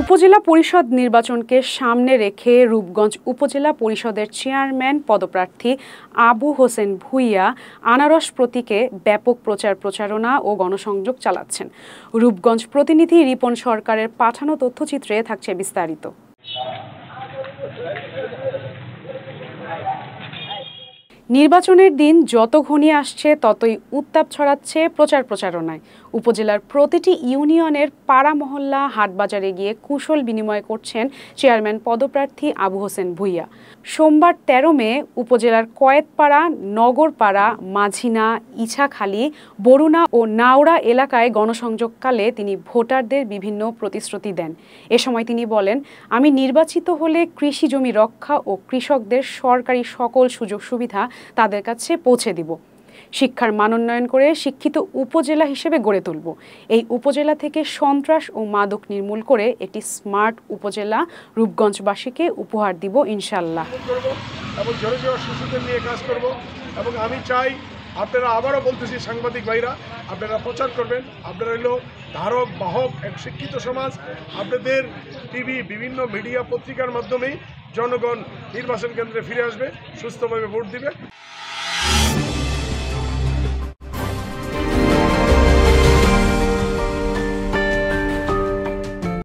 উপজেলা পরিষদ নির্বাচনকে সামনে রেখে রূপগঞ্জ উপজেলা পরিষদের চেয়ারম্যান পদপ্রার্থী আবু হোসেন ভূঁইয়া আনারস প্রতীকে ব্যাপক প্রচারণা ও গণসংযোগ চালাচ্ছেন। রূপগঞ্জ প্রতিনিধি রিপন সরকারের পাঠানো তথ্যচিত্রে থাকছে বিস্তারিত। নির্বাচনের দিন যত ঘনিয়ে আসছে ততই উত্তাপ ছড়াচ্ছে প্রচারণায়। উপজেলার প্রতিটি ইউনিয়নের পাড়া মহল্লা হাটবাজারে গিয়ে কুশল বিনিময় করছেন চেয়ারম্যান পদপ্রার্থী আবু হোসেন ভূঁইয়া। সোমবার ১৩ মে উপজেলার কয়েতপাড়া, নগরপাড়া, মাঝিনা, ইছাখালী, বরুণা ও নাওড়া এলাকায় গণসংযোগকালে তিনি ভোটারদের বিভিন্ন প্রতিশ্রুতি দেন। এ সময় তিনি বলেন, আমি নির্বাচিত হলে কৃষি জমি রক্ষা ও কৃষকদের সরকারি সকল সুযোগ সুবিধা তাদের কাছে পৌঁছে দিব। শিক্ষার মানোন্নয়ন করে শিক্ষিত উপজেলা হিসেবে গড়ে তুলব। এই উপজেলা থেকে সন্ত্রাস ও মাদক নির্মূল করে একটি স্মার্ট উপজেলা রূপগঞ্জবাসীকে উপহার দিব ইনশাআল্লাহ। এবং শিশুদের নিয়ে কাজ করব এবং আমি চাই আপনারা, আবারও বলতেছি সাংবাদিক ভাইরা, আপনারা প্রচার করবেন। আপনারা হলো ধারক বাহক এক শিক্ষিত সমাজ। আপনাদের টিভি, বিভিন্ন মিডিয়া, পত্রিকার মাধ্যমেই জনগণ নির্বাচন কেন্দ্রে ফিরে আসবে, সুস্থভাবে ভোট দিবে।